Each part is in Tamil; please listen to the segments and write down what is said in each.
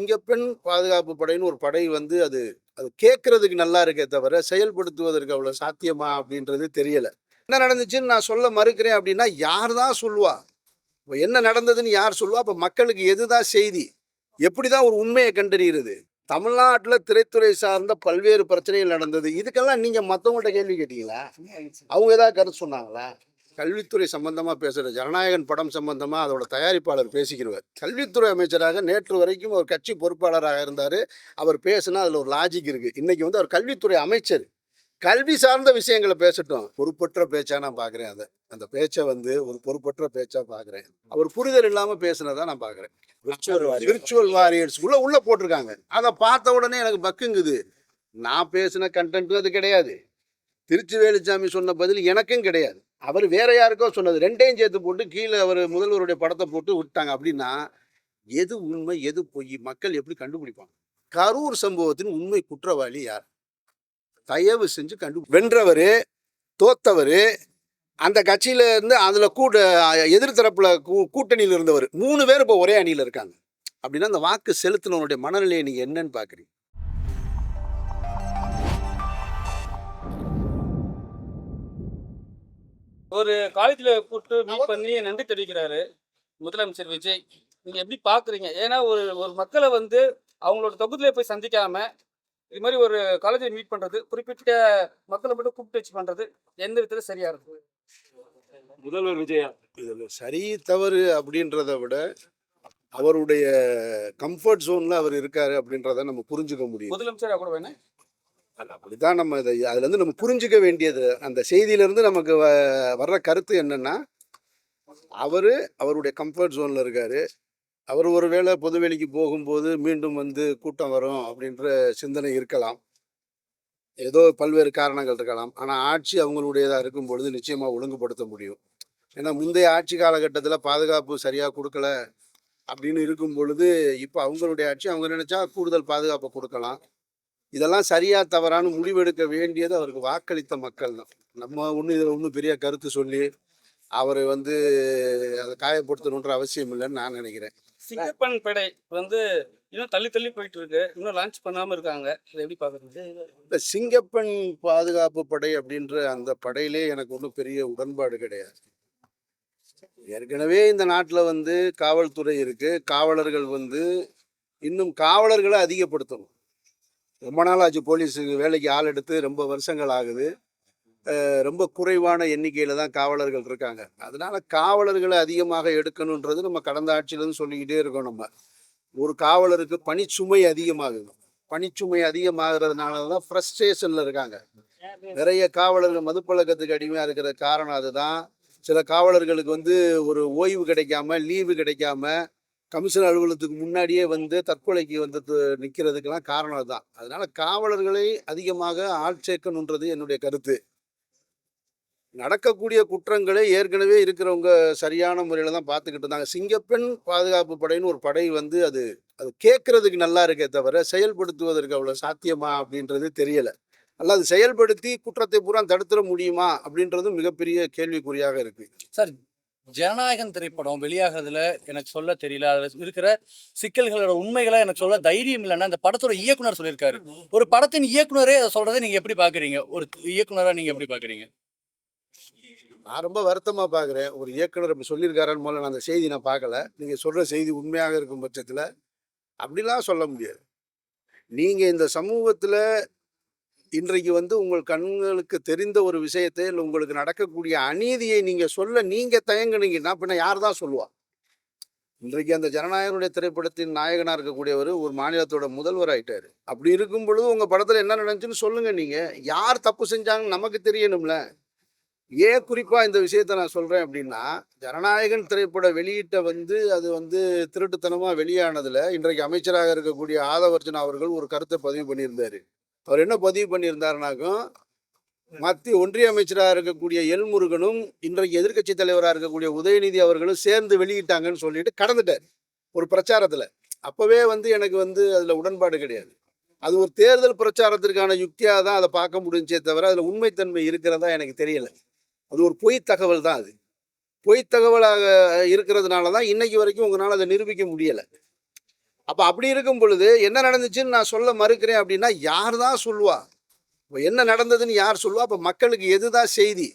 சிங்கப்பெண் பாதுகாப்பு படைன்னு ஒரு படை வந்து அது அது கேட்கறதுக்கு நல்லா இருக்கே தவிர செயல்படுத்துவதற்கு அவ்வளோ சாத்தியமா அப்படின்றது தெரியல. என்ன நடந்துச்சுன்னு நான் சொல்ல மறுக்கிறேன் அப்படின்னா யார் தான் சொல்லுவா? இப்போ என்ன நடந்ததுன்னு யார் சொல்லுவா? அப்போ மக்களுக்கு எதுதான் செய்தி? எப்படி தான் ஒரு உண்மையை கண்டறிகிறது? தமிழ்நாட்டில் திரைத்துறை சார்ந்த பல்வேறு பிரச்சனைகள் நடந்தது. இதுக்கெல்லாம் நீங்க மற்றவங்கள்ட்ட கேள்வி கேட்டீங்களா? அவங்க ஏதாவது கருத்து சொன்னாங்களா? கல்வித்துறை சம்பந்தமா பேசுற ஜனநாயகன் படம் சம்பந்தமா அதோட தயாரிப்பாளர் பேசிக்கிறவர். கல்வித்துறை அமைச்சராக நேற்று வரைக்கும் ஒரு கட்சி பொறுப்பாளராக இருந்தாரு. அவர் பேசுனா அதுல ஒரு லாஜிக் இருக்கு. இன்னைக்கு வந்து அவர் கல்வித்துறை அமைச்சர். கல்வி சார்ந்த விஷயங்களை பேசட்டும். பொறுப்பற்ற பேச்சா நான் பாக்குறேன். அந்த பேச்சை வந்து ஒரு பொறுப்பற்ற பேச்சா பாக்குறேன். அவர் புரிதல் இல்லாம பேசுனதா நான் பாக்குறேன். விர்ச்சுவல் வாரியர்ஸ் உள்ள போட்டிருக்காங்க. அதை பார்த்த உடனே எனக்கு பக்குங்குது. நான் பேசின கண்டென்ட்டும் அது கிடையாது. திருச்சி வேலுச்சாமி சொன்ன பதில் எனக்கும் கிடையாது. அவர் வேற யாருக்கோ சொன்னது. ரெண்டையும் சேர்த்து போட்டு கீழே அவர் முதல்வருடைய படத்தை போட்டு விட்டாங்க. அப்படின்னா எது உண்மை எது பொய் மக்கள் எப்படி கண்டுபிடிப்பாங்க? கரூர் சம்பவத்தின் உண்மை குற்றவாளி யார்? தயவு செஞ்சு வென்றவர் தோத்தவர் அந்த கட்சியில இருந்து அதுல எதிர்த்தரப்புல கூட்டணியில் இருந்தவர் 3 பேர் இப்போ ஒரே அணியில இருக்காங்க. அப்படின்னா அந்த வாக்கு செலுத்தினவனுடைய மனநிலையை நீங்க என்னன்னு பாக்குறீங்க? ஒரு காலேஜ்ல கூப்பிட்டு மீட் பண்ணி நன்றி தெரிவிக்கிறாரு முதலமைச்சர் விஜய். நீங்க எப்படி பாக்குறீங்க? ஏன்னா ஒரு ஒரு மக்களை வந்து அவங்களோட தொகுதியில போய் சந்திக்காம இது மாதிரி ஒரு காலேஜை மீட் பண்றது, குறிப்பிட்ட மக்களை மட்டும் கூப்பிட்டு வச்சு பண்றது எந்த விதத்துல சரியா இருக்கும்? முதல்வர் விஜயா இதுல சரி தவறு அப்படின்றத விட அவருடைய கம்ஃபர்ட் ஜோன்ல அவர் இருக்காரு அப்படின்றத நம்ம புரிஞ்சுக்க முடியும். முதலமைச்சர் கூட வேணா அப்படித்தான் நம்ம அதுல இருந்து நம்ம புரிஞ்சுக்க வேண்டியது. அந்த செய்தியில இருந்து நமக்கு வர்ற கருத்து என்னன்னா, அவருடைய கம்ஃபர்ட் ஜோன்ல இருக்காரு. அவர் ஒருவேளை பொதுவெளிக்கு போகும்போது மீண்டும் வந்து கூட்டம் வரும் அப்படின்ற சிந்தனை இருக்கலாம். ஏதோ பல்வேறு காரணங்கள் இருக்கலாம். ஆனால் ஆட்சி அவங்களுடையதாக இருக்கும் பொழுது நிச்சயமாக ஒழுங்குபடுத்த முடியும். ஏன்னா முந்தைய ஆட்சி காலகட்டத்தில் பாதுகாப்பு சரியாக கொடுக்கல அப்படின்னு இருக்கும் பொழுது இப்போ அவங்களுடைய ஆட்சி அவங்க நினைச்சா கூடுதல் பாதுகாப்பை கொடுக்கலாம். இதெல்லாம் சரியா தவறான முடிவெடுக்க வேண்டியது அவருக்கு வாக்களித்த மக்கள் தான். நம்ம இதில் ஒன்றும் பெரிய கருத்து சொல்லி அவரை வந்து அதை காயப்படுத்தணுன்ற அவசியம் இல்லைன்னு நான் நினைக்கிறேன். சிங்கப்பெண் படை வந்து இன்னும் தள்ளி தள்ளி போயிட்டு இருக்கு, இன்னும் லான்ச் பண்ணாம இருக்காங்க. இதை எப்படி பாக்குறது? இந்த சிங்கப்பெண் பாதுகாப்பு படை அப்படின்ற அந்த படையிலே எனக்கு ஒன்றும் பெரிய உடன்பாடு கிடையாது. ஏற்கனவே இந்த நாட்டில் வந்து காவல்துறை இருக்கு. காவலர்கள் வந்து இன்னும் காவலர்களை அதிகப்படுத்தணும். ரொம்ப நாள் ஆச்சு போலீஸுக்கு வேலைக்கு ஆள் எடுத்து, ரொம்ப வருஷங்கள் ஆகுது. ரொம்ப குறைவான எண்ணிக்கையில் தான் காவலர்கள் இருக்காங்க. அதனால காவலர்களை அதிகமாக எடுக்கணுன்றது நம்ம கடந்த ஆட்சியிலேருந்து சொல்லிக்கிட்டே இருக்கோம். நம்ம ஒரு காவலருக்கு பணிச்சுமை அதிகமாகுது. பணிச்சுமை அதிகமாகிறதுனால தான் ஃப்ரஸ்ட்ரேஷனில் இருக்காங்க. நிறைய காவலர்கள் மதுப்பழக்கத்துக்கு அடிமையாக இருக்கிற காரணம் அதுதான். சில காவலர்களுக்கு வந்து ஒரு ஓய்வு கிடைக்காம, லீவு கிடைக்காம, கமிஷனர் அலுவலகத்துக்கு முன்னாடியே வந்து தற்கொலைக்கு வந்து நிற்கிறதுக்கெல்லாம் காரணம் அதுதான். அதனால காவலர்களை அதிகமாக ஆள் சேர்க்கணுன்றது என்னுடைய கருத்து. நடக்கக்கூடிய குற்றங்களை ஏற்கனவே இருக்கிறவங்க சரியான முறையில் தான் பார்த்துக்கிட்டு இருந்தாங்க. சிங்கப்பெண் பாதுகாப்பு படைன்னு ஒரு படை வந்து அது அது கேட்கறதுக்கு நல்லா இருக்கே தவிர செயல்படுத்துவதற்கு அவ்வளோ சாத்தியமா அப்படின்றது தெரியல. அல்ல அது செயல்படுத்தி குற்றத்தை பூரா தடுத்துட முடியுமா அப்படின்றது மிகப்பெரிய கேள்விக்குறியாக இருக்கு. சார், ஜனநாயகன் திரைப்படம் வெளியாகிறதுல எனக்கு சொல்ல தெரியல. அதில் இருக்கிற சிக்கல்களோட உண்மைகளை எனக்கு சொல்ல தைரியம் இல்லைன்னா அந்த படத்தோட இயக்குனர் சொல்லியிருக்காரு. ஒரு படத்தின் இயக்குனரே அதை சொல்றதை நீங்க எப்படி பாக்குறீங்க? ஒரு இயக்குனரா நீங்க எப்படி பாக்குறீங்க? நான் ரொம்ப வருத்தமாக பார்க்குறேன். ஒரு இயக்குனர் அப்படி சொல்லியிருக்காருன்னு முதல்ல நான் அந்த செய்தி நான் பார்க்கல. நீங்கள் சொல்கிற செய்தி உண்மையாக இருக்கும் பட்சத்தில் அப்படிலாம் சொல்ல முடியாது. நீங்கள் இந்த சமூகத்தில் இன்றைக்கு வந்து உங்கள் கண்களுக்கு தெரிந்த ஒரு விஷயத்தை இல்லை உங்களுக்கு நடக்கக்கூடிய அநீதியை நீங்கள் சொல்ல நீங்கள் தயங்குனீங்கன்னா பின்ன யார் தான் சொல்லுவா? இன்றைக்கு அந்த ஜனநாயகனுடைய திரைப்படத்தின் நாயகனாக இருக்கக்கூடியவர் ஒரு மாநிலத்தோட முதல்வர் ஆயிட்டாரு. அப்படி இருக்கும் பொழுது உங்கள் படத்தில் என்ன நடந்துச்சுன்னு சொல்லுங்கள். நீங்கள் யார் தப்பு செஞ்சாங்கன்னு நமக்கு தெரியணும்ல. ஏன் குறிப்பாக இந்த விஷயத்த நான் சொல்கிறேன் அப்படின்னா, ஜனநாயகன் திரைப்பட வெளியீட்டை வந்து அது வந்து திருட்டுத்தனமாக வெளியானதில் இன்றைக்கு அமைச்சராக இருக்கக்கூடிய ஆதவர்ஜுனா அவர்கள் ஒரு கருத்தை பதிவு பண்ணியிருந்தார். அவர் என்ன பதிவு பண்ணியிருந்தாருனாக்கும், மத்திய ஒன்றிய அமைச்சராக இருக்கக்கூடிய எல் முருகனும் இன்றைக்கு எதிர்க்கட்சி தலைவராக இருக்கக்கூடிய உதயநிதி அவர்களும் சேர்ந்து வெளியிட்டாங்கன்னு சொல்லிட்டு கடந்துட்டார் ஒரு பிரச்சாரத்தில். அப்போவே வந்து எனக்கு வந்து அதில் உடன்பாடு கிடையாது. அது ஒரு தேர்தல் பிரச்சாரத்திற்கான யுக்தியாக தான் அதை பார்க்க முடிஞ்சே தவிர அதில் உண்மைத்தன்மை இருக்கிறதா எனக்கு தெரியலை. அது ஒரு பொய் தகவல் தான். அது பொய் தகவலாக இருக்கிறதுனால தான் இன்னைக்கு வரைக்கும் உங்களால் அதை நிரூபிக்க முடியலை. அப்போ அப்படி இருக்கும் பொழுது என்ன நடந்துச்சுன்னு நான் சொல்ல மறுக்கிறேன் அப்படின்னா யார் தான் சொல்லுவா? இப்போ என்ன நடந்ததுன்னு யார் சொல்லுவா? அப்போ மக்களுக்கு எதுதான் செய்தி?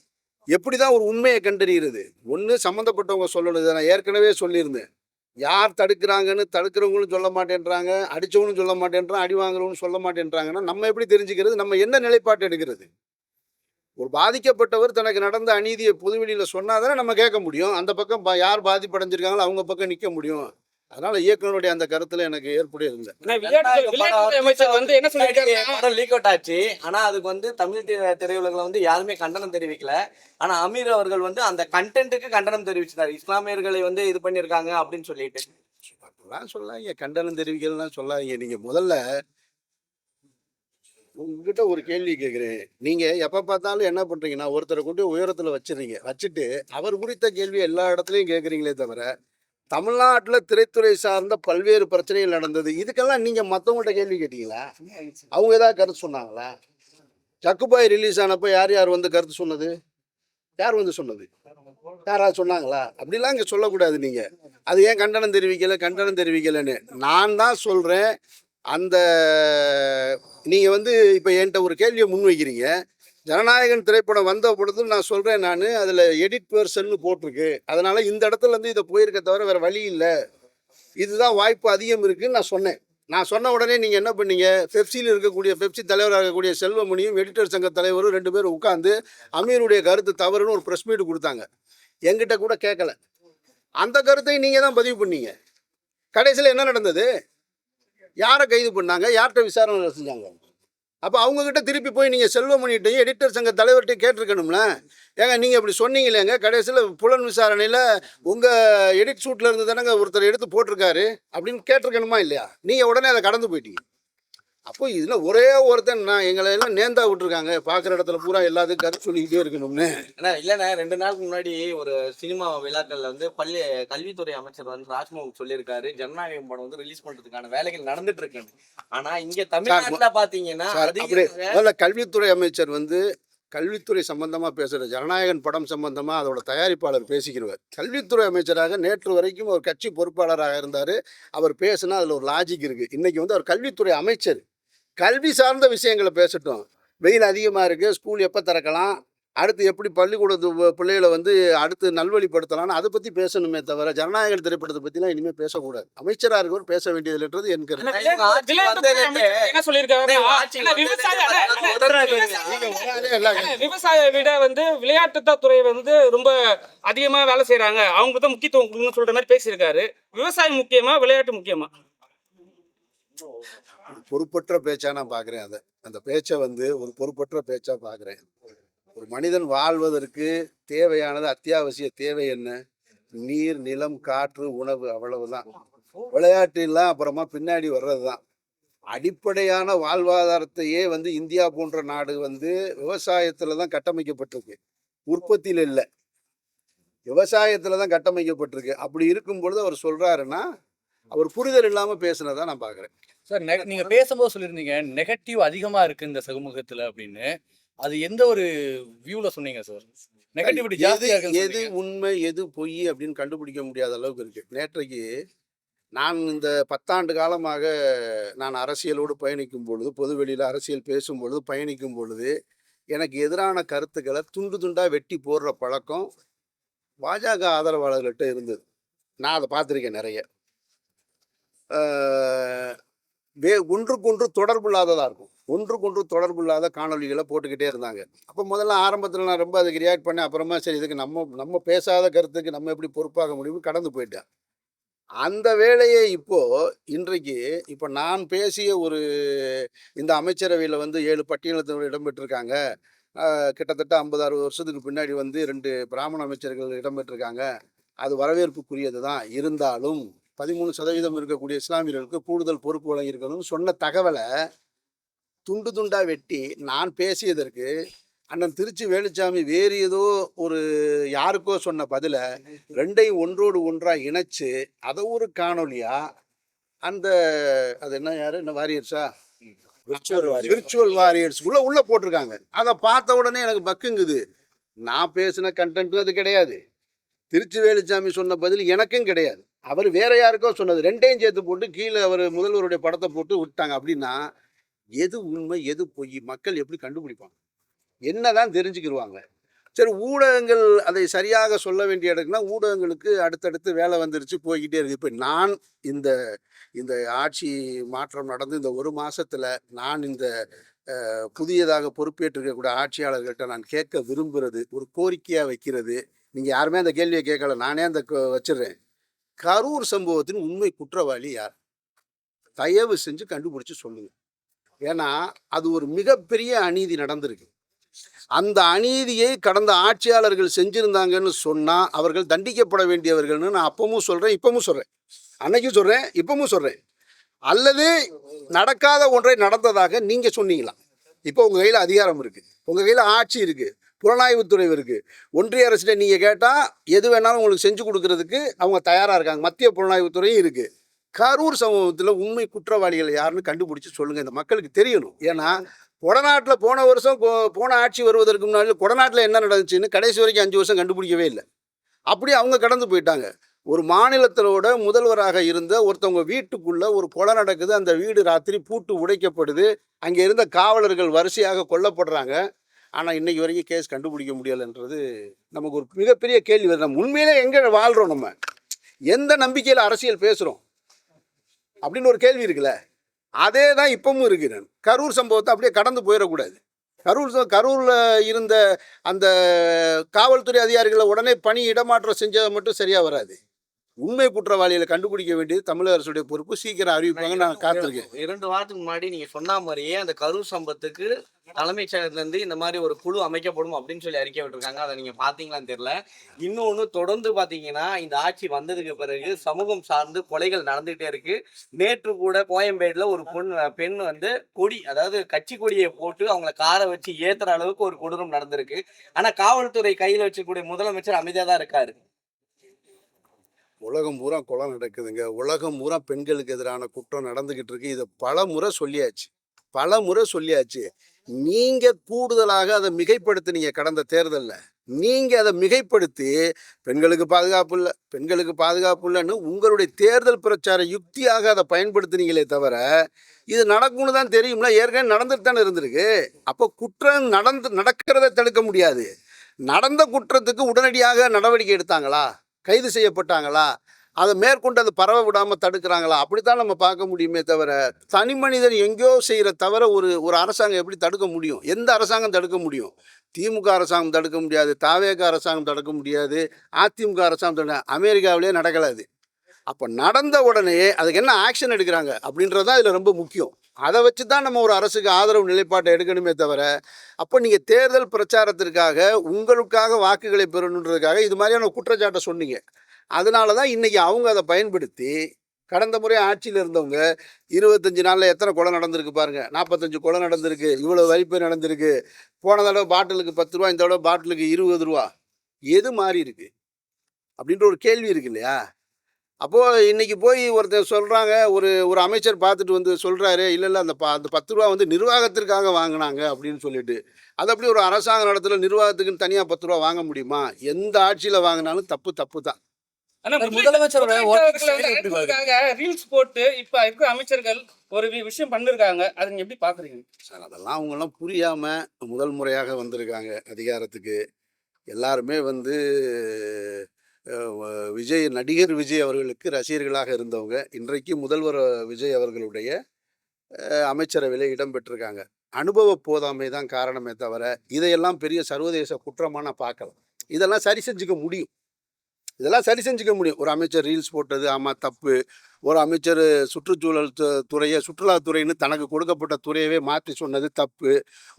எப்படி தான் ஒரு உண்மையை கண்டறிகிறது? ஒன்று சம்மந்தப்பட்டவங்க சொல்லணும். இதை நான் ஏற்கனவே சொல்லியிருந்தேன். யார் தடுக்கிறாங்கன்னு தடுக்கிறவங்களும் சொல்ல மாட்டேன்றாங்க, அடித்தவங்களும் சொல்ல மாட்டேன்றான், அடி வாங்குறவங்களும் சொல்ல மாட்டேன்றாங்கன்னா நம்ம எப்படி தெரிஞ்சுக்கிறது? நம்ம என்ன நிலைப்பாட்டு எடுக்கிறது? ஒரு பாதிக்கப்பட்டவர் தனக்கு நடந்த அநீதியை பொதுவெளியில் சொன்னாதானே நம்ம கேட்க முடியும். அந்த பக்கம் யார் பாதிப்படைஞ்சிருக்காங்களோ அவங்க பக்கம் நிற்க முடியும். அதனால இயக்குனருடைய அந்த கருத்துல எனக்கு ஏற்புடைய இல்லை. ஆனா விளையாட்டுத்துறை அமைச்சர் வந்து என்ன சொல்லியிருக்காருன்னா, படம் லீக் அவுட் ஆச்சு. ஆனா அதுக்கு வந்து தமிழ் திரையுலகில் வந்து யாருமே கண்டனம் தெரிவிக்கல. ஆனா அமீர் அவர்கள் வந்து அந்த கண்டென்ட்டுக்கு கண்டனம் தெரிவிச்சிட்டாரு. இஸ்லாமியர்களை வந்து இது பண்ணியிருக்காங்க அப்படின்னு சொல்லிட்டு. அப்படிலாம் சொல்லாதீங்க, கண்டனம் தெரிவிக்கலாம் சொல்லாதீங்க. நீங்க முதல்ல உங்ககிட்ட ஒரு கேள்வி கேட்குறேன். நீங்க எப்ப பார்த்தாலும் என்ன பண்றீங்கன்னா ஒருத்தரை கொண்டு உயரத்துல வச்சிடுறீங்க, வச்சுட்டு அவர் குறித்த கேள்வி எல்லா இடத்துலையும் கேட்குறீங்களே தவிர தமிழ்நாட்டில் திரைத்துறை சார்ந்த பல்வேறு பிரச்சனைகள் நடந்தது. இதுக்கெல்லாம் நீங்கள் மற்றவங்கள்ட்ட கேள்வி கேட்டீங்களா? அவங்க ஏதாவது கருத்து சொன்னாங்களா? ஜக்குபாய் ரிலீஸ் ஆனப்போ யார் யார் வந்து கருத்து சொன்னது? யார் வந்து சொன்னது? யாராவது சொன்னாங்களா? அப்படிலாம் இங்கே சொல்லக்கூடாது. நீங்கள் அது ஏன் கண்டனம் தெரிவிக்கலைன்னு நான் தான் சொல்கிறேன். அந்த நீங்கள் வந்து இப்போ என்கிட்ட ஒரு கேள்வியை முன்வைக்கிறீங்க. ஜனநாயகன் திரைப்படம் வந்த பொழுது நான் சொல்கிறேன், நான் அதில் எடிட் பர்சன்னு போட்டிருக்கு, அதனால் இந்த இடத்துல இருந்து இதை போயிருக்க தவிர வேறு வழி இல்லை, இதுதான் வாய்ப்பு அதிகம் இருக்குன்னு நான் சொன்னேன். நான் சொன்ன உடனே நீங்கள் என்ன பண்ணீங்க? பெப்சியில் இருக்கக்கூடிய பெப்சி தலைவராக இருக்கக்கூடிய செல்வமணியும் எடிட்டர் சங்க தலைவரும் 2 பேரும் உட்காந்து அமீருடைய கருத்து தவறுன்னு ஒரு ப்ரெஸ் மீட் கொடுத்தாங்க. என்கிட்ட கூட கேட்கல. அந்த கருத்தை நீங்கள் தான் பதிவு பண்ணீங்க. கடைசியில் என்ன நடந்தது? யாரை கைது பண்ணாங்க? யார்கிட்ட விசாரணை செஞ்சாங்க? அப்போ அவங்கக்கிட்ட திருப்பி போய் நீங்கள் செல்வமணிகிட்டையும் எடிட்டர் சங்க தலைவர்கிட்டையும் கேட்டிருக்கணும்ல. ஏங்க நீங்கள் இப்படி சொன்னீங்களேங்க, கடைசியில் புலன் விசாரணையில் உங்கள் எடிட் ஷூட்டில் இருந்து தானேங்க ஒருத்தர் எடுத்து போட்டிருக்காரு அப்படின்னு கேட்டிருக்கணுமா இல்லையா? நீங்கள் உடனே அதை கடந்து போயிட்டீங்க. அப்போ இதில் ஒரே ஒருத்தன் நான் எங்களை எல்லாம் நேர்ந்தா விட்டுருக்காங்க, பார்க்குற இடத்துல பூரா எல்லாத்துக்கும் கருத்து சொல்லிக்கிட்டே இருக்கணும்னு. இல்லைண்ணே, 2 நாளுக்கு முன்னாடி ஒரு சினிமா விழாக்கள்ல வந்து கல்வித்துறை அமைச்சர் வந்து ராஜ்மோகன் சொல்லியிருக்காரு, ஜனநாயகம் படம் வந்து ரிலீஸ் பண்றதுக்கான வேலைகள் நடந்துட்டு இருக்கு. ஆனா இங்க தமிழ்நாட்டுல பாத்தீங்கன்னா அதில் கல்வித்துறை அமைச்சர் வந்து கல்வித்துறை சம்பந்தமாக பேசுகிற ஜனநாயகன் படம் சம்பந்தமாக அதோட தயாரிப்பாளர் பேசிக்கிறவர். கல்வித்துறை அமைச்சராக நேற்று வரைக்கும் ஒரு கட்சி பொறுப்பாளராக இருந்தார். அவர் பேசுனா அதில் ஒரு லாஜிக் இருக்குது. இன்றைக்கி வந்து அவர் கல்வித்துறை அமைச்சர், கல்வி சார்ந்த விஷயங்களை பேசட்டும். வெயில் அதிகமாக இருக்குது, ஸ்கூல் எப்போ திறக்கலாம், அடுத்து எப்படி பள்ளிக்கூடத்து பிள்ளைகளை வந்து அடுத்து நல்வழிப்படுத்தலாம்னு அதை பற்றி பேசணுமே தவிர ஜனநாயகன் திரைப்படத்தை பற்றிலாம் இனிமேல் பேசக்கூடாது. அமைச்சராக இருக்கவர் பேச வேண்டியதுன்றது என் கருத்து. என்ன சொல்லியிருக்காரு? விவசாய விட வந்து விளையாட்டு துறை வந்து ரொம்ப அதிகமா வேலை செய்யறாங்க, அவங்க தான் முக்கியத்துவம் சொல்ற மாதிரி பேசியிருக்காரு. விவசாயம் முக்கியமா, விளையாட்டு முக்கியமா? பொறுப்பற்ற பேச்சா நான் பார்க்குறேன். அந்த பேச்சை வந்து ஒரு பொறுப்பற்ற பேச்சா பார்க்குறேன். ஒரு மனிதன் வாழ்வதற்கு தேவையானது, அத்தியாவசிய தேவை என்ன? நீர், நிலம், காற்று, உணவு, அவ்வளவுதான். விளையாட்டு எல்லாம் அப்புறமா பின்னாடி வர்றது தான். அடிப்படையான வாழ்வாதாரத்தையே வந்து இந்தியா போன்ற நாடு வந்து விவசாயத்துல தான் கட்டமைக்கப்பட்டிருக்கு, உற்பத்தியில் இல்லை, விவசாயத்துல தான் கட்டமைக்கப்பட்டிருக்கு. அப்படி இருக்கும் பொழுது அவர் சொல்றாருன்னா அவர் புரிதல் இல்லாம பேசுனதான் நான் பாக்குறேன். சார், நீங்க பேசும்போது சொல்லியிருந்தீங்க நெகட்டிவ் அதிகமா இருக்கு இந்த சமூகத்துல அப்படின்னு. அது எந்த ஒரு வியூல சொன்னீங்க சார்? நெகட்டிவிட்டி ஜாஸ்தியா இருக்கு. எது உண்மை எது பொய் அப்படின்னு கண்டுபிடிக்க முடியாத அளவுக்கு இருக்கு. நேற்றைக்கு நான் இந்த 10 ஆண்டு காலமாக நான் அரசியலோடு பயணிக்கும் பொழுது, பொதுவெளியில் அரசியல் பேசும் பொழுது, பயணிக்கும் பொழுது எனக்கு எதிரான கருத்துக்களை துண்டு துண்டா வெட்டி போடுற பழக்கம் பாஜக ஆதரவாளர்கள்ட்ட இருந்தது. நான் அதை பார்த்துருக்கேன் நிறைய. ஒன்றுக்கொன்று தொடர்பு இல்லாததாக இருக்கும். ஒன்றுக்கொன்று தொடர்பு இல்லாத காணொலிகளை போட்டுக்கிட்டே இருந்தாங்க. அப்போ முதல்ல ஆரம்பத்தில் நான் ரொம்ப அதுக்கு ரியாக்ட் பண்ணேன். அப்புறமா சரி, இதுக்கு நம்ம பேசாத கருத்துக்கு நம்ம எப்படி பொறுப்பாக முடியும்னு கடந்து போயிட்டேன். அந்த வேலையை இன்றைக்கு நான் பேசிய ஒரு இந்த அமைச்சரவையில் வந்து 7 பட்டியலத்தினர் இடம்பெற்றிருக்காங்க. கிட்டத்தட்ட 50-60 வருஷத்துக்கு பின்னாடி வந்து 2 பிராமண அமைச்சர்கள் இடம்பெற்றிருக்காங்க. அது வரவேற்புக்குரியது தான். இருந்தாலும் 13% இருக்கக்கூடிய இஸ்லாமியர்களுக்கு கூடுதல் பொறுப்பு வழங்கியிருக்கணும்னு சொன்ன தகவலை துண்டு துண்டா வெட்டி நான் பேசியதற்கு அண்ணன் திருச்சி வேலுச்சாமி வேறு ஏதோ ஒரு யாருக்கோ சொன்ன பதில 2ஐயும் ஒன்றோடு ஒன்றா இணைச்சு அதை ஒரு காணொலியா அது என்ன வாரியர்ஸா, விர்ச்சுவல் வாரியர்ஸ் உள்ள போட்டிருக்காங்க. அதை பார்த்த உடனே எனக்கு பக்குங்குது. நான் பேசின கண்டென்ட்டும் அது கிடையாது, திருச்சி வேலுச்சாமி சொன்ன பதில் எனக்கும் கிடையாது. அவர் வேற யாருக்கோ சொன்னது, ரெண்டையும் சேர்த்து போட்டு கீழே அவர் முதல்வருடைய படத்தை போட்டு விட்டாங்க. அப்படின்னா எது உண்மை எது பொய் மக்கள் எப்படி கண்டுபிடிப்பாங்க? என்னதான் தெரிஞ்சுக்கிடுவாங்க? சரி, ஊடகங்கள் அதை சரியாக சொல்ல வேண்டிய இடத்துக்குனா ஊடகங்களுக்கு அடுத்தடுத்து வேலை வந்துருச்சு, போய்கிட்டே இருக்கு. இப்போ நான் இந்த இந்த ஆட்சி மாற்றம் நடந்து இந்த ஒரு மாசத்துல நான் இந்த புதியதாக பொறுப்பேற்றிருக்கக்கூடிய ஆட்சியாளர்கள்ட்ட நான் கேட்க விரும்புறது, ஒரு கோரிக்கையாக வைக்கிறது, நீங்கள் யாருமே அந்த கேள்வியை கேட்கல, நானே அந்த வச்சிடுறேன். கரூர் சம்பவத்தின் உண்மை குற்றவாளி யார்? தயவு செஞ்சு கண்டுபிடிச்சு சொல்லுங்க. ஏன்னா அது ஒரு மிகப்பெரிய அநீதி நடந்திருக்கு. அந்த அநீதியை கடந்த ஆட்சியாளர்கள் செஞ்சிருந்தாங்கன்னு சொன்னா அவர்கள் தண்டிக்கப்பட வேண்டியவர்கள்னு நான் அப்பவும் சொல்றேன், இப்பவும் சொல்றேன், அன்னைக்கும் சொல்றேன், இப்பவும் சொல்றேன். அல்லது நடக்காத ஒன்றை நடந்ததாக நீங்க சொன்னீங்களா? இப்போ உங்க கையில அதிகாரம் இருக்கு, உங்க கையில ஆட்சி இருக்கு, புலனாய்வுத்துறை இருக்கு. ஒன்றிய அரசிட்ட நீங்க கேட்டா எது வேணாலும் உங்களுக்கு செஞ்சு கொடுக்கறதுக்கு அவங்க தயாரா இருக்காங்க. மத்திய புலனாய்வுத்துறையும் இருக்கு. கரூர் சம்பவத்தில் உண்மை குற்றவாளிகள் யாருன்னு கண்டுபிடிச்சு சொல்லுங்க, இந்த மக்களுக்கு தெரியணும். ஏன்னா கொடநாட்டில் போன வருஷம் போன ஆட்சி வருவதற்கு முன்னாடி கொடநாட்டில் என்ன நடந்துச்சுன்னு கடைசி வரைக்கும் 5 வருஷம் கண்டுபிடிக்கவே இல்லை. அப்படி அவங்க கடந்து போயிட்டாங்க. ஒரு மாநிலத்திலோட முதல்வராக இருந்த ஒருத்தவங்க வீட்டுக்குள்ள ஒரு கொலை நடக்குது, அந்த வீடு ராத்திரி பூட்டு உடைக்கப்படுது, அங்கே இருந்த காவலர்கள் வரிசையாக கொல்லப்படுறாங்க. ஆனால் இன்னைக்கு வரைக்கும் கேஸ் கண்டுபிடிக்க முடியலைன்றது நமக்கு ஒரு மிகப்பெரிய கேள்வி வருது. நம்ம உண்மையிலே எங்கே வாழ்கிறோம், நம்ம எந்த நம்பிக்கையில் அரசியல் பேசுகிறோம் அப்படின்னு ஒரு கேள்வி இருக்குல்ல. அதே தான் இப்பவும் இருக்கிறேன். கரூர் சம்பவத்தை அப்படியே கடந்து போயிடக்கூடாது. கரூரில் இருந்த அந்த காவல்துறை அதிகாரிகளை உடனே பணி இடமாற்றம் செஞ்சதை மட்டும் சரியாக வராது. உண்மை குற்றவாளிகளை கண்டுபிடிக்க வேண்டியது தமிழக அரசுடைய பொறுப்பு. சீக்கிரம் அறிவிப்பாங்க, நான் காத்திருக்கேன். 2 வாரத்துக்கு முன்னாடி நீங்க சொன்ன மாதிரியே அந்த கரூர் சம்பவத்துக்கு தலைமைச் செயலகத்திலிருந்து இந்த மாதிரி ஒரு குழு அமைக்கப்படும் அப்படின்னு சொல்லி அறிக்கை விட்டுருக்காங்க. அதை நீங்க பாத்தீங்களான்னு தெரியல. இன்னொன்னு, தொடர்ந்து பாத்தீங்கன்னா இந்த ஆட்சி வந்ததுக்கு பிறகு சமூகம் சார்ந்து கொலைகள் நடந்துகிட்டே இருக்கு. நேற்று கூட கோயம்பேடுல ஒரு பெண் வந்து கொடி, அதாவது கட்சி கொடியை போட்டு அவங்களை காரை வச்சு ஏத்துற அளவுக்கு ஒரு கொடூரம் நடந்திருக்கு. ஆனா காவல்துறை கையில வச்சுக்கூடிய முதலமைச்சர் அமைதியா தான் இருக்காரு. உலகம் பூரா கொலை நடக்குதுங்க. உலகம் பூரா பெண்களுக்கு எதிரான குற்றம் நடந்துகிட்டு இருக்கு. இதை பல முறை சொல்லியாச்சு. நீங்க கூடுதலாக அதை மிகைப்படுத்தினீங்க. கடந்த தேர்தலில் நீங்க அதை மிகைப்படுத்தி பெண்களுக்கு பாதுகாப்பு இல்லைன்னு உங்களுடைய தேர்தல் பிரச்சார யுக்தியாக அதை பயன்படுத்தினீங்களே தவிர இது நடக்கும்னு தான் தெரியும்ல. ஏற்கனவே நடந்துட்டு தானே இருந்திருக்கு. அப்போ குற்றம் நடக்கிறத தடுக்க முடியாது. நடந்த குற்றத்துக்கு உடனடியாக நடவடிக்கை எடுத்தாங்களா? கைது செய்யப்பட்டாங்களா? அதை மேற்கொண்டு அதை பரவ விடாமல் தடுக்கிறாங்களா? அப்படித்தான் நம்ம பார்க்க முடியுமே தவிர தனி மனிதன் எங்கேயோ செய்கிற தவிர ஒரு அரசாங்கம் எப்படி தடுக்க முடியும்? எந்த அரசாங்கம் தடுக்க முடியும்? திமுக அரசாங்கம் தடுக்க முடியாது, தாவேக அரசாங்கம் தடுக்க முடியாது, அதிமுக அரசாங்கம் அமெரிக்காவிலேயே நடக்கலாது. அப்போ நடந்த உடனே அதுக்கு என்ன ஆக்ஷன் எடுக்கிறாங்க அப்படின்றது தான் இதில் ரொம்ப முக்கியம். அதை வச்சு தான் நம்ம ஒரு அரசுக்கு ஆதரவு நிலைப்பாட்டை எடுக்கணுமே தவிர, அப்போ நீங்கள் தேர்தல் பிரச்சாரத்திற்காக உங்களுக்காக வாக்குகளை பெறணுன்றதுக்காக இது மாதிரியான குற்றச்சாட்டை சொன்னீங்க. அதனால தான் இன்றைக்கி அவங்க அதை பயன்படுத்தி கடந்த முறை ஆட்சியில் இருந்தவங்க 25 நாளில் எத்தனை கொலை நடந்திருக்கு பாருங்கள். 45 கொலை நடந்திருக்கு, இவ்வளோ வரிப்பு நடந்திருக்கு. போன தடவை பாட்டிலுக்கு 10 ரூபா, இந்த தடவை பாட்டிலுக்கு 20 ரூபா. எது மாறி இருக்கு அப்படின்ற ஒரு கேள்வி இருக்கு இல்லையா? அப்போது இன்றைக்கி போய் ஒருத்தர் சொல்கிறாங்க, ஒரு அமைச்சர் பார்த்துட்டு வந்து சொல்கிறாரு, இல்லை அந்த 10 ரூபா வந்து நிர்வாகத்திற்காக வாங்கினாங்க அப்படின்னு சொல்லிட்டு. அது அப்படி ஒரு அரசாங்க நடத்துல நிர்வாகத்துக்குன்னு தனியாக 10 ரூபா வாங்க முடியுமா? எந்த ஆட்சியில் வாங்கினாலும் தப்பு தான். ஆனா முதலமைச்சரோட ரீல்ஸ் போட்டு இப்ப இருக்கிற அமைச்சர்கள் ஒரு விஷயம் பண்ணிருக்காங்க, அதை நீங்க எப்படி பாக்குறீங்க சார்? அதெல்லாம் அவங்கெல்லாம் புரியாமல் முதல் முறையாக வந்திருக்காங்க அதிகாரத்துக்கு. எல்லாருமே வந்து நடிகர் விஜய் அவர்களுக்கு ரசிகர்களாக இருந்தவங்க இன்றைக்கு முதல்வர் விஜய் அவர்களுடைய அமைச்சரவையில் இடம்பெற்றிருக்காங்க. அனுபவ போதாமை தான் காரணமே தவிர இதையெல்லாம் பெரிய சர்வதேச குற்றமான பார்க்கலாம். இதெல்லாம் சரி செஞ்சுக்க முடியும். ஒரு அமைச்சர் ரீல்ஸ் போட்டது ஆமாம் தப்பு. ஒரு அமைச்சர் சுற்றுச்சூழல் சுற்றுலாத்துறைன்னு தனக்கு கொடுக்கப்பட்ட துறையவே மாற்றி சொன்னது தப்பு.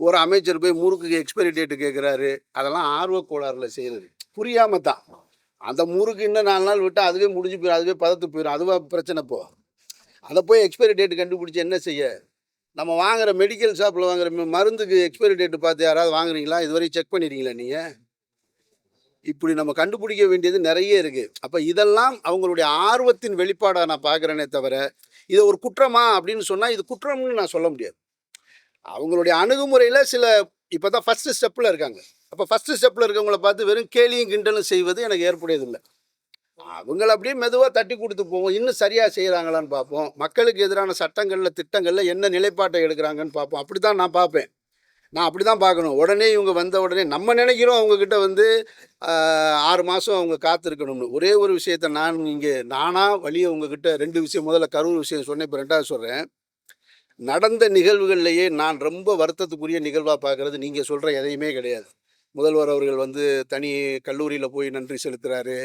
ஒரு அமைச்சர் போய் முறுக்கு எக்ஸ்பைரி டேட்டு கேட்குறாரு. அதெல்லாம் ஆர்வ கோளாறுல செய்கிறது, புரியாமல் தான். அந்த முறுக்கு இன்னும் 4 நாள் விட்டால் அதுவே முடிஞ்சு போயிடும், அதுவே பதத்து போயிடும். அதுவா பிரச்சனை? அதை போய் எக்ஸ்பைரி டேட்டு கண்டுபிடிச்சி என்ன செய்ய? நம்ம வாங்குகிற மெடிக்கல் ஷாப்பில் வாங்குகிற மருந்துக்கு எக்ஸ்பைரி டேட்டு பார்த்து யாராவது வாங்குறீங்களா? இதுவரை செக் பண்ணிடுறீங்களா நீங்கள்? இப்படி நம்ம கண்டுபிடிக்க வேண்டியது நிறைய இருக்குது. அப்போ இதெல்லாம் அவங்களுடைய ஆர்வத்தின் வெளிப்பாடாக நான் பார்க்குறேனே தவிர இதை ஒரு குற்றமா அப்படின்னு சொன்னால் இது குற்றம்னு நான் சொல்ல முடியாது. அவங்களுடைய அணுகுமுறையில் இப்போ தான் ஃபஸ்ட்டு ஸ்டெப்பில் இருக்காங்க. அப்போ ஃபஸ்ட்டு ஸ்டெப்பில் இருக்கவங்கள பார்த்து வெறும் கேலியும் கிண்டலும் செய்வது எனக்கு ஏற்புடையதில்லை. அவங்கள அப்படியே மெதுவாக தட்டி கொடுத்து போவோம். இன்னும் சரியாக செய்கிறாங்களான்னு பார்ப்போம். மக்களுக்கு எதிரான சட்டங்களில் திட்டங்களில் என்ன நிலைப்பாட்டை எடுக்கிறாங்கன்னு பார்ப்போம். அப்படி தான் நான் பார்ப்பேன். நான் அப்படி தான் பார்க்கணும். உடனே இவங்க வந்த உடனே நம்ம நினைக்கிறோம் அவங்கக்கிட்ட வந்து 6 மாதம் அவங்க காத்திருக்கணும்னு. ஒரே ஒரு விஷயத்த நான் இங்கே நானாக வழியை உங்ககிட்ட 2 விஷயம், முதல்ல கரூர் விஷயம் சொன்னேன், இப்போ 2வது சொல்கிறேன். நடந்த நிகழ்வுகள்லேயே நான் ரொம்ப வருத்தத்துக்குரிய நிகழ்வாக பார்க்குறது நீங்கள் சொல்கிற எதையுமே கிடையாது. முதல்வர் அவர்கள் வந்து தனி கல்லூரியில் போய் நன்றி செலுத்துகிறாரு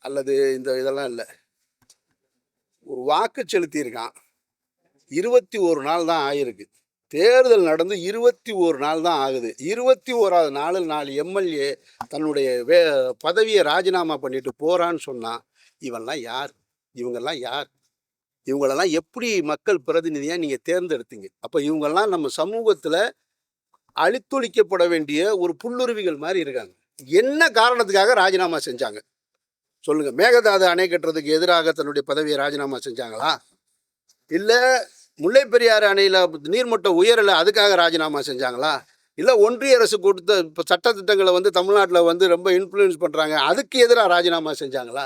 அல்லது இதெல்லாம் இல்லை. ஒரு வாக்கு செலுத்தியிருக்கான். 21 நாள் தான் ஆகிருக்கு. தேர்தல் நடந்து 21 நாள் தான் ஆகுது. 21வது நாளில் 4 எம்எல்ஏ தன்னுடைய பதவியை ராஜினாமா பண்ணிட்டு போகிறான்னு சொன்னால் இவெல்லாம் யார்? இவங்கெல்லாம் யார்? இவங்களெல்லாம் எப்படி மக்கள் பிரதிநிதியாக நீங்கள் தேர்ந்தெடுத்தீங்க? அப்போ இவங்கெல்லாம் நம்ம சமூகத்தில் அழித்தொழிக்கப்பட வேண்டிய ஒரு புல்லுருவிகள் மாதிரி இருக்காங்க. என்ன காரணத்துக்காக ராஜினாமா செஞ்சாங்க சொல்லுங்க? மேகதாது அணை கட்டுறதுக்கு எதிராக தன்னுடைய பதவியை ராஜினாமா செஞ்சாங்களா? இல்லை முல்லை பெரியாறு அணையில் நீர்மட்டம் உயரலை அதுக்காக ராஜினாமா செஞ்சாங்களா? இல்லை ஒன்றிய அரசு கொடுத்த இப்போ சட்டத்திட்டங்களை வந்து தமிழ்நாட்டில் வந்து ரொம்ப இன்ஃப்ளூயன்ஸ் பண்ணுறாங்க அதுக்கு எதிராக ராஜினாமா செஞ்சாங்களா?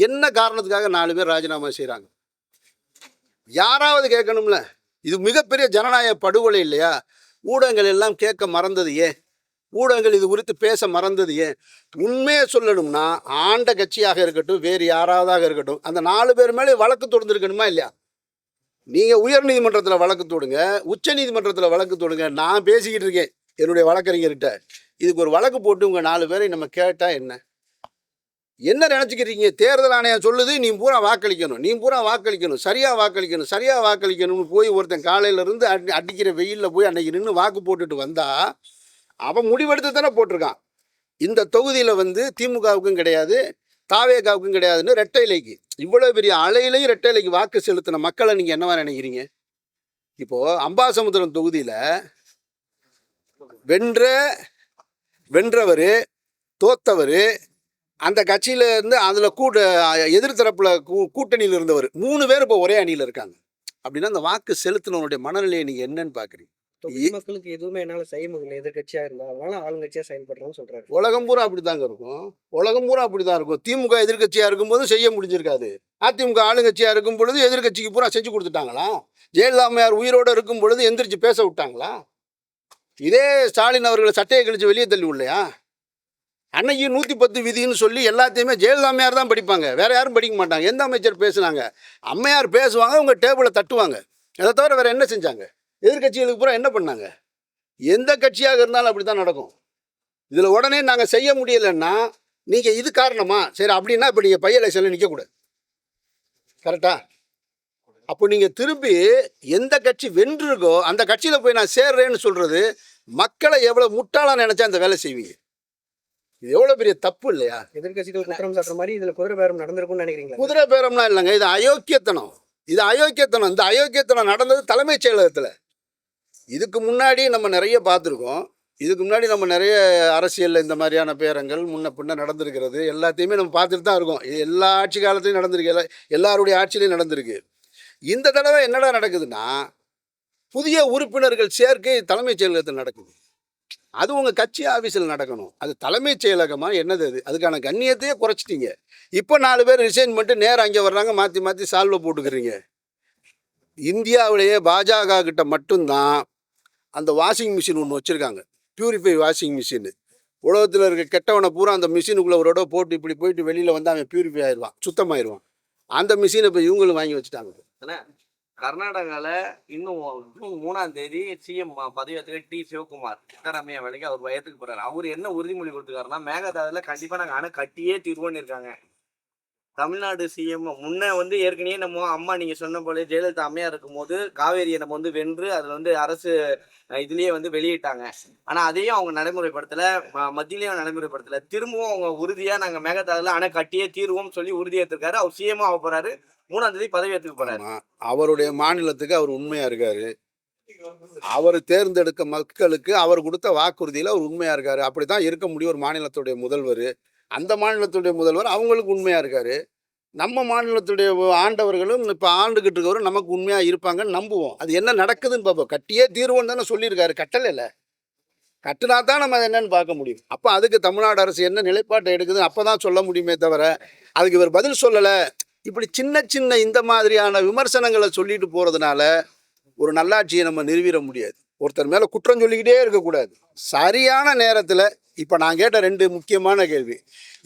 என்ன காரணத்துக்காக 4 பேர் ராஜினாமா செய்கிறாங்க? யாராவது கேட்கணும்ல. இது மிகப்பெரிய ஜனநாயக படுகொலை இல்லையா? ஊடகங்கள் எல்லாம் கேட்க மறந்தது ஏன்? ஊடகங்கள் இது குறித்து பேச மறந்தது ஏன்? உண்மையை சொல்லணும்னா ஆண்ட கட்சியாக இருக்கட்டும், வேறு யாராவதாக இருக்கட்டும், அந்த 4 பேர் மேலே வழக்கு தொடர்ந்துருக்கணுமா இல்லையா? நீங்கள் உயர் நீதிமன்றத்தில் வழக்கு தொடுங்க, உச்ச நீதிமன்றத்தில் வழக்கு தொடுங்க. நான் பேசிக்கிட்டு இருக்கேன் என்னுடைய வழக்கறிஞர்கிட்ட. இதுக்கு ஒரு வழக்கு போட்டு உங்கள் 4 பேரை நம்ம கேட்டால் என்ன நினச்சிக்கிறீங்க? தேர்தல் ஆணையம் சொல்லுது நீ பூரா வாக்களிக்கணும், சரியாக வாக்களிக்கணும்னு போய் ஒருத்தன் காலையிலேருந்து அடிக்கிற வெயிலில் போய் அன்னைக்கு நின்று வாக்கு போட்டுட்டு வந்தா அவன் முடிவெடுத்து தானே போட்டிருக்கான். இந்த தொகுதியில் வந்து திமுகவுக்கும் கிடையாது, தாவேகாவுக்கும் கிடையாதுன்னு ரெட்டை இலைக்கு, இவ்வளோ பெரிய அலையிலையும் ரெட்டை இலைக்கு வாக்கு செலுத்தின மக்களை நீங்கள் என்னவா நினைக்கிறீங்க? இப்போது அம்பாசமுத்திரம் தொகுதியில் வென்றவர் தோத்தவர், அந்த கட்சியில இருந்து அதில் எதிர்த்தரப்புல கூட்டணியில் இருந்தவர் 3 பேர் இப்போ ஒரே அணியில் இருக்காங்க. அப்படின்னா அந்த வாக்கு செலுத்தினவனுடைய மனநிலையை நீங்கள் என்னன்னு பார்க்குறீங்க? மக்களுக்கு எதுவுமே என்னால செய்ய முடியல, எதிர்கட்சியா இருந்தா அதனால ஆளுங்கட்சியா செயல்படுறோம்னு சொல்றாரு. உலகம் பூரா அப்படிதாங்க இருக்கும். திமுக எதிர்கட்சியா இருக்கும்போது செய்ய முடிஞ்சிருக்காது. அதிமுக ஆளுங்கட்சியா இருக்கும் பொழுது எதிர்கட்சிக்கு பூரா செஞ்சு கொடுத்துட்டாங்களா? ஜெயலலிதா அம்மையார் உயிரோடு இருக்கும் பொழுது எந்திரிச்சு பேச விட்டாங்களா? இதே ஸ்டாலின் அவர்களை சட்டையை கழிச்சு வெளியே தள்ளி விடலையா? அன்னைக்கு 110 விதின்னு சொல்லி எல்லாத்தையுமே ஜெயலலிதா அம்மையார் தான் படிப்பாங்க, வேற யாரும் படிக்க மாட்டாங்க. எந்த அமைச்சர் பேசுனாங்க? அம்மையார் பேசுவாங்க, உங்க டேபிளை தட்டுவாங்க. அதை தவிர வேற என்ன செஞ்சாங்க? எதிர்கட்சிகளுக்கு பூரா என்ன பண்ணாங்க? எந்த கட்சியாக இருந்தாலும் அப்படி தான் நடக்கும். இதில் உடனே நாங்கள் செய்ய முடியலைன்னா நீங்கள் இது காரணமா? சரி, அப்படின்னா இப்போ நீங்கள் பைய எலெக்ஷனில் நிற்கக்கூடாது. கரெக்டா? அப்போ நீங்கள் திருப்பி எந்த கட்சி வென்றிருக்கோ அந்த கட்சியில் போய் நான் சேர்றேன்னு சொல்கிறது மக்களை எவ்வளோ முட்டாளாக நினச்சா அந்த வேலை செய்வீங்க. இது எவ்வளோ பெரிய தப்பு இல்லையா? எதிர்கட்சிகள் குற்றம் சாட்டுற மாதிரி இதுல குதிரை பேரம் நடந்திருக்கும்னு நினைக்கிறீங்களா? குதிரை பேரம்லாம் இல்லைங்க, இது அயோக்கியத்தனம். இந்த அயோக்கியத்தனம் நடந்தது தலைமைச் செயலகத்தில். இதுக்கு முன்னாடி நம்ம நிறைய பார்த்துருக்கோம். இதுக்கு முன்னாடி நம்ம நிறைய அரசியலில் இந்த மாதிரியான பேரங்கள் முன்ன பின்ன நடந்திருக்கிறது. எல்லாத்தையுமே நம்ம பார்த்துட்டு தான் இருக்கோம். இது எல்லா ஆட்சி காலத்துலையும் நடந்திருக்கு, எல்லாருடைய ஆட்சியிலையும் நடந்திருக்கு. இந்த தடவை என்னடா நடக்குதுன்னா, புதிய உறுப்பினர்கள் சேர்க்கை தலைமைச் செயலகத்தில் நடக்குது. அது உங்கள் கட்சி ஆஃபீஸில் நடக்கணும். அது தலைமைச் செயலகமாக என்னது? அதுக்கான கண்ணியத்தையே குறைச்சிட்டீங்க. இப்போ 4 பேர் ரிசைன் பண்ணிட்டு நேரம் அங்கே வர்றாங்க, மாற்றி சால்வை போட்டுக்கிறீங்க. இந்தியாவிலேயே பாஜக கிட்ட மட்டும்தான் அந்த வாஷிங் மிஷின் ஒன்று வச்சுருக்காங்க, பியூரிஃபை வாஷிங் மிஷின். உலகத்தில் இருக்க கெட்டவனை பூரா அந்த மிஷினுக்குள்ளே ஒரு இடம் போட்டு இப்படி போயிட்டு வெளியில் வந்து அவன் பியூரிஃபை ஆயிடுவான், சுத்தமாயிடுவான். அந்த மிஷினை இப்போ இவங்களும் வாங்கி வச்சுட்டாங்க. கர்நாடகாவில் இன்னும் ஜூன் 3ஆம் தேதி சிஎம் பதவியேற்றுக்க டி சிவகுமார் சித்தராமையா வேலைக்கு அவர் வயதுக்கு போறாரு. அவர் என்ன உறுதிமொழி கொடுத்துருக்காருன்னா, மேகதாதுல கண்டிப்பா நாங்கள் அணை கட்டியே தீர்வோன்னு இருக்காங்க. தமிழ்நாடு சிஎம் முன்ன வந்து ஏற்கனவே நம்ம அம்மா நீங்க சொன்ன போல ஜெயலலிதா அம்மையா இருக்கும்போது காவேரியை நம்ம வந்து வென்று அதில் வந்து அரசு இதுலயே வந்து வெளியிட்டாங்க. ஆனா அதையும் அவங்க நடைமுறைப்படுத்தல, மத்தியிலையும் நடைமுறைப்படுத்தல. திரும்பவும் அவங்க உறுதியா நாங்கள் மேகதாதுல அணை கட்டியே தீர்வோம் சொல்லி உறுதியேற்றிருக்காரு. அவர் சிஎம் ஆக போறாரு, 3ஆம் தேதி பதவியேற்றுக்க போறாரு. அவருடைய மாநிலத்துக்கு அவர் உண்மையா இருக்காரு. அவர் தேர்ந்தெடுக்க மக்களுக்கு அவர் கொடுத்த வாக்குறுதியில் அவர் உண்மையா இருக்காரு. அப்படித்தான் இருக்க முடியும் ஒரு மாநிலத்துடைய முதல்வர். அந்த மாநிலத்துடைய முதல்வர் அவங்களுக்கு உண்மையா இருக்காரு. நம்ம மாநிலத்துடைய ஆண்டவர்களும் இப்போ ஆண்டுகிட்டு இருக்கவரும் நமக்கு உண்மையா இருப்பாங்கன்னு நம்புவோம். அது என்ன நடக்குதுன்னு பார்ப்போம். கட்டியே தீர்வோன்னு தானே சொல்லியிருக்காரு, கட்டலை இல்லை. கட்டுனா தான் நம்ம அதை என்னன்னு பார்க்க முடியும். அப்போ அதுக்கு தமிழ்நாடு அரசு என்ன நிலைப்பாட்டை எடுக்குது அப்போ தான் சொல்ல முடியுமே தவிர அதுக்கு இவர் பதில் சொல்லலை. இப்படி சின்ன சின்ன இந்த மாதிரியான விமர்சனங்களை சொல்லிட்டு போகிறதுனால ஒரு நல்லாட்சியை நம்ம நிறுவிட முடியாது. ஒருத்தர் மேலே குற்றம் சொல்லிக்கிட்டே இருக்கக்கூடாது. சரியான நேரத்தில் இப்போ நான் கேட்ட 2 முக்கியமான கேள்வி,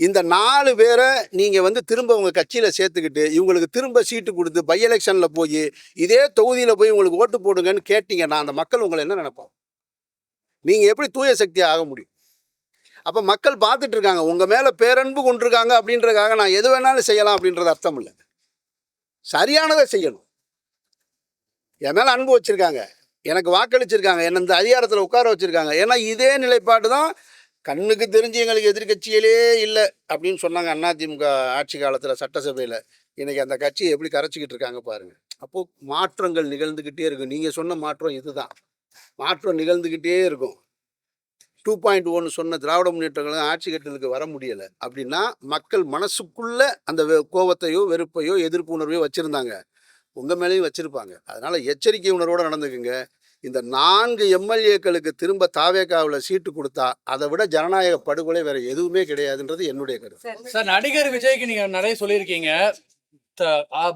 இந்த 4 பேரை நீங்கள் வந்து திரும்ப உங்கள் கட்சியில் சேர்த்துக்கிட்டு இவங்களுக்கு திரும்ப சீட்டு கொடுத்து பை எலெக்ஷனில் போய் இதே தொகுதியில் போய் உங்களுக்கு ஓட்டு போடுங்கன்னு கேட்டிங்கன்னா அந்த மக்கள் உங்களை என்ன நினைப்பாங்க? நீங்கள் எப்படி தூய சக்தி ஆக முடியும்? அப்போ மக்கள் பார்த்துட்டு இருக்காங்க, உங்கள் மேலே பேரன்பு கொண்டிருக்காங்க அப்படின்றதுக்காக நான் எது வேணாலும் செய்யலாம் அப்படின்றது அர்த்தம் இல்லை. சரியானதை செய்யணும். என் மேலே அன்பு வச்சுருக்காங்க, எனக்கு வாக்களிச்சிருக்காங்க, என்னை இந்த அதிகாரத்தில் உட்கார வச்சுருக்காங்க. ஏன்னா இதே நிலைப்பாடு தான் கண்ணுக்கு தெரிஞ்சு எங்களுக்கு எதிர்கட்சியிலே இல்லை அப்படின்னு சொன்னாங்க அதிமுக ஆட்சி காலத்தில் சட்டசபையில். இன்றைக்கி அந்த கட்சியை எப்படி கரைச்சிக்கிட்டு இருக்காங்க பாருங்கள். அப்போது மாற்றங்கள் நிகழ்ந்துக்கிட்டே இருக்கும். நீங்கள் சொன்ன மாற்றம் இதுதான். மாற்றம் நிகழ்ந்துக்கிட்டே இருக்கும். 2.1 சொன்ன திராவிட முன்னேற்றங்கள் ஆட்சி கட்டலுக்கு வர முடியலை அப்படின்னா மக்கள் மனசுக்குள்ள அந்த கோபத்தையோ வெறுப்பையோ எதிர்ப்பு உணர்வையோ வச்சுருந்தாங்க, உங்கள் மேலேயும் வச்சுருப்பாங்க. அதனால் எச்சரிக்கை உணர்வோடு நடந்துக்குங்க. இந்த 4 எம்எல்ஏக்களுக்கு திரும்ப தாவேகாவில் சீட்டு கொடுத்தா அதை விட ஜனநாயக படுகொலை வேறு எதுவுமே கிடையாதுன்றது என்னுடைய கருத்து. சார், நடிகர் விஜய்க்கு நீங்க நிறைய சொல்லியிருக்கீங்க.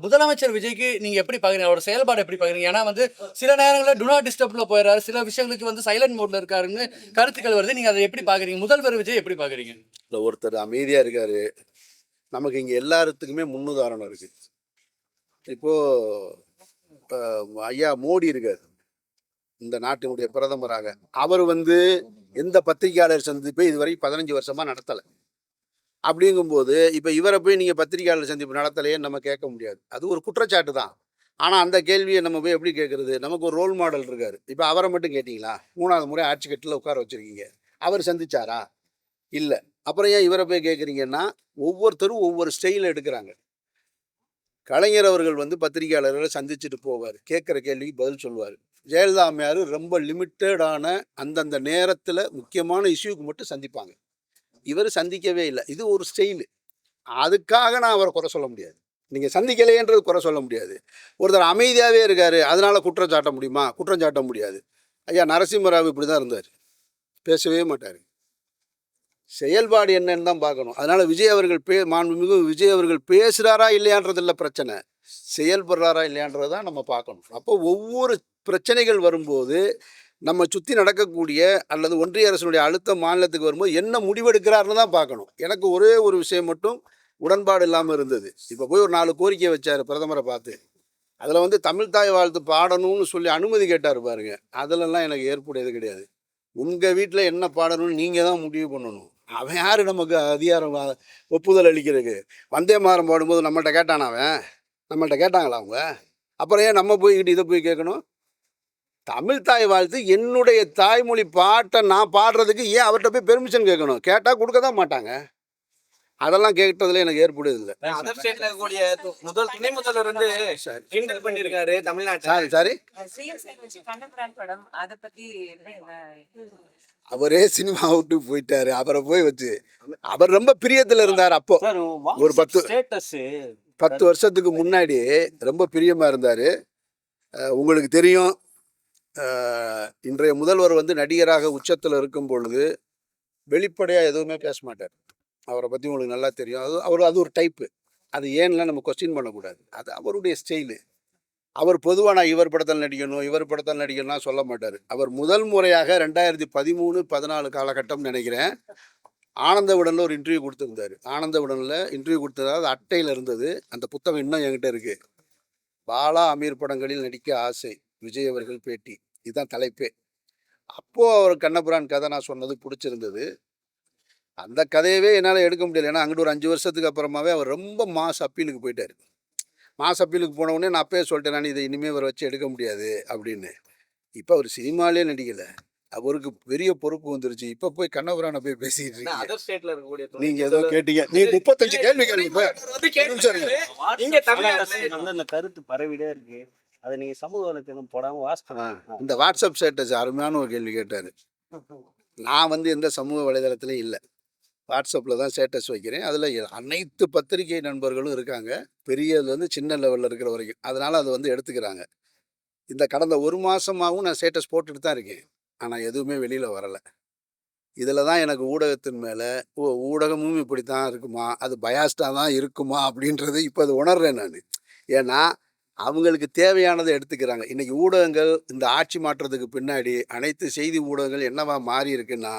முதலமைச்சர் விஜய்க்கு நீங்க எப்படி பாக்குறீங்க? அவரோட செயல்பாடு எப்படி பாக்குறீங்க? ஏன்னா வந்து சில நேரங்களில் டு நாட் டிஸ்டர்ப்ல போயிடுறாரு, சில விஷயங்களுக்கு வந்து சைலண்ட் மோட்ல இருக்காருன்னு கருத்துக்கள் வருது. நீங்க அதை எப்படி பாக்குறீங்க? முதல்வர் விஜய் எப்படி பாக்குறீங்க? இல்லை, ஒருத்தர் அமைதியாக இருக்காரு. நமக்கு இங்கே எல்லாத்துக்குமே முன்னுதாரணம் இருக்குது. இப்போது ஐயா மோடி இருக்கார், இந்த நாட்டினுடைய பிரதமராக. அவர் வந்து எந்த பத்திரிகையாளர் சந்திப்பை இதுவரை 15 வருஷமாக நடத்தலை. அப்படிங்கும்போது இப்போ இவரை போய் நீங்கள் பத்திரிகையாளர் சந்திப்பு நடத்தலையே நம்ம கேட்க முடியாது. அது ஒரு குற்றச்சாட்டு தான். ஆனால் அந்த கேள்வியை நம்ம போய் எப்படி கேட்குறது? நமக்கு ஒரு ரோல் மாடல் இருக்கார். இப்போ அவரை மட்டும் கேட்டிங்களா? 3வது முறை ஆட்சி கட்டில் உட்கார வச்சுருக்கீங்க, அவர் சந்திச்சாரா? இல்லை. அப்புறம் ஏன் இவரை போய் கேட்குறீங்கன்னா, ஒவ்வொருத்தரும் ஒவ்வொரு ஸ்டைலில் எடுக்கிறாங்க. கலைஞர் அவர்கள் வந்து பத்திரிகையாளர்களை சந்திச்சுட்டு போவார், கேட்குற கேள்விக்கு பதில் சொல்லுவார். ஜெயலலிதா அம்மையார் ரொம்ப லிமிட்டடான அந்தந்த நேரத்தில் முக்கியமான இஷ்யூக்கு மட்டும் சந்திப்பாங்க. இவர் சந்திக்கவே இல்லை. இது ஒரு ஸ்டைலு. அதுக்காக நான் அவரை குறை சொல்ல முடியாது. நீங்கள் சந்திக்கலைன்றது குறை சொல்ல முடியாது. ஒருத்தர் அமைதியாகவே இருக்கார், அதனால் குற்றம் சாட்ட முடியுமா? குற்றம் சாட்ட முடியாது. ஐயா நரசிம்மராவ் இப்படி தான் இருந்தார், பேசவே மாட்டார். செயல்பாடு என்னன்னு தான் பார்க்கணும். அதனால் விஜய் அவர்கள் மாண்புமிகு விஜய் அவர்கள் பேசுகிறாரா இல்லையான்றதில்ல பிரச்சனை, செயல்படுறாரா இல்லையான்றதை தான் நம்ம பார்க்கணும். அப்போ ஒவ்வொரு பிரச்சனைகள் வரும்போது நம்ம சுற்றி நடக்கக்கூடிய அல்லது ஒன்றிய அரசினுடைய அழுத்தம் மாநிலத்துக்கு வரும்போது என்ன முடிவெடுக்கிறாருன்னு தான் பார்க்கணும். எனக்கு ஒரே ஒரு விஷயம் மட்டும் உடன்பாடு இல்லாமல் இருந்தது. இப்போ போய் ஒரு 4 கோரிக்கை வச்சார் பிரதமரை பார்த்து. அதில் வந்து தமிழ் தாய் வாழ்த்து பாடணும்னு சொல்லி அனுமதி கேட்டார் பாருங்க. அதிலெல்லாம் எனக்கு ஏற்புடையது கிடையாது. உங்கள் வீட்டில் என்ன பாடணும்னு நீங்கள் தான் முடிவு பண்ணணும். அவன் யார் நமக்கு அதிகாரம் ஒப்புதல் அளிக்கிறதுக்கு? வந்தே மாறம் பாடும்போது நம்மள்கிட்ட கேட்டானா? அவன் நம்மள்கிட்ட கேட்டாங்களா அவங்க? அப்புறம் ஏன் நம்ம போய்கிட்டு இதை போய் கேட்கணும்? தமிழ் தாய் வாழ்த்து என்னுடைய தாய்மொழி பாட்டை நான் பாடுறதுக்கு ஏன் அவர்கிட்ட போய் பெர்மிஷன் கேட்கணும்? கேட்டால் கொடுக்க தான் மாட்டாங்க. அதெல்லாம் கேட்டதுல எனக்கு ஏற்புடையதில்லை. அதர் ஸ்டேட்ல இருக்கக்கூடிய முதல் துணை முதல்வர் வந்து கிண்டல் பண்ணியிருக்காரு தமிழ்நாட்டை. சாரி படம் அத பத்தி அவரே சினிமா விட்டு போயிட்டாரு. அவரை போய் வச்சு அவர் ரொம்ப பிரியத்தில் இருந்தார். அப்போ ஒரு 10 வருஷத்துக்கு முன்னாடி ரொம்ப பிரியமாக இருந்தார். உங்களுக்கு தெரியும், இன்றைய முதல்வர் வந்து நடிகராக உச்சத்தில் இருக்கும் பொழுது வெளிப்படையாக எதுவுமே பேச மாட்டார். அவரை பற்றி உங்களுக்கு நல்லா தெரியும். அது ஒரு டைப்பு. அது ஏன்லாம் நம்ம கொஸ்டின் பண்ணக்கூடாது. அது அவருடைய ஸ்டைலு. அவர் பொதுவாக நான் இவர் படத்தில் நடிக்கணும் இவர் படத்தில் நடிக்கணும்னா சொல்ல மாட்டார். அவர் முதல் முறையாக 2013-14 காலகட்டம் நினைக்கிறேன், ஆனந்த விடனில் ஒரு இன்டர்வியூ கொடுத்துருந்தார். ஆனந்த விடனில் இன்டர்வியூ கொடுத்ததாவது அது அட்டையில் இருந்தது. அந்த புத்தகம் இன்னும் என்கிட்ட இருக்குது. பாலா அமீர் படங்களில் நடிக்க ஆசை, விஜய் அவர்கள் பேட்டி, இதுதான் தலைப்பே. அப்போது அவர் கண்ணபுரான் கதை நான் சொன்னது பிடிச்சிருந்தது. அந்த கதையவே என்னால் எடுக்க முடியல. ஏன்னா அங்கிட்டு ஒரு 5 வருஷத்துக்கு அப்புறமாவே அவர் ரொம்ப மாஸ் அப்பீலுக்கு போயிட்டார். மாஸ் அப்பீலுக்கு போனவுடனே நான் அப்பயே சொல்லிட்டேன், நான் இதை இனிமேல் அவரை வச்சு எடுக்க முடியாது அப்படின்னு. இப்போ அவர் சினிமாலே நடிக்கலை, அவருக்கு பெரிய பொறுப்பு வந்துருச்சு. இப்போ போய் கண்ணபுரானை போய் பேசிக்கிட்டு இருக்கீங்க. அதர் ஸ்டேட்ல இருக்கக்கூடிய நீங்கள் ஏதோ கேட்டீங்க, நீ 35 கேள்வி கேள்வி அந்த கருத்து பரவிடே இருக்கு. அதை நீங்க சமூக வலைத்தளம் போடாம வாசிக்கலாம். இந்த வாட்ஸ்அப் ஸ்டேட்டஸ் அருமையான ஒரு கேள்வி கேட்டார். நான் வந்து எந்த சமூக வலைதளத்திலையும் இல்லை, வாட்ஸ்அப்பில் தான் ஸ்டேட்டஸ் வைக்கிறேன். அதில் அனைத்து பத்திரிகை நண்பர்களும் இருக்காங்க, பெரியதுலேருந்து சின்ன லெவலில் இருக்கிற வரைக்கும். அதனால் அதை வந்து எடுத்துக்கிறாங்க. இந்த கடந்த 1 மாதமாகவும் நான் ஸ்டேட்டஸ் போட்டுட்டு தான் இருக்கேன், ஆனால் எதுவுமே வெளியில் வரலை. இதில் தான் எனக்கு ஊடகத்தின் மேலே ஊடகமும் இப்படி தான் இருக்குமா, அது பயாஸ்டாக தான் இருக்குமா அப்படின்றது இப்போ அது உணர்றேன் நான். ஏன்னா அவங்களுக்கு தேவையானதை எடுத்துக்கிறாங்க. இன்றைக்கி ஊடகங்கள் இந்த ஆட்சி மாற்றத்துக்கு பின்னாடி அனைத்து செய்தி ஊடகங்கள் என்னவா மாறி இருக்குன்னா,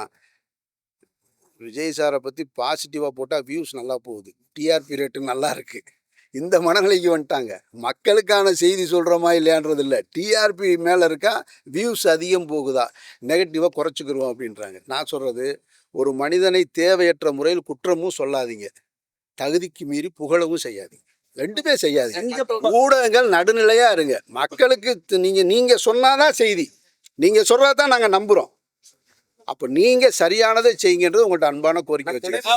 விஜய் சாரை பற்றி பாசிட்டிவாக போட்டால் வியூஸ் நல்லா போகுது, டிஆர்பி ரேட்டு நல்லா இருக்குது. இந்த மனநிலைக்கு வந்துட்டாங்க. மக்களுக்கான செய்தி சொல்கிறோமா இல்லையான்றது இல்லை, டிஆர்பி மேலே இருக்கா, வியூஸ் அதிகம் போகுதா, நெகட்டிவாக குறைச்சிக்கிருவோம் அப்படின்றாங்க. நான் சொல்கிறது, ஒரு மனிதனை தேவையற்ற முறையில் குற்றமும் சொல்லாதீங்க, தகுதிக்கு மீறி புகழவும் செய்யாதீங்க, ரெண்டுமே செய்யாதீங்க. ஊடகங்கள் நடுநிலையாக இருங்க. மக்களுக்கு நீங்கள் சொன்னாதான் செய்தி, நீங்கள் சொல்கிறதான் நாங்கள் நம்புகிறோம். அப்போ நீங்கள் சரியானதை செய்யுங்கன்றது உங்கள்கிட்ட அன்பான கோரிக்கை வச்சுருக்கேன்.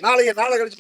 நாளை கழிச்சு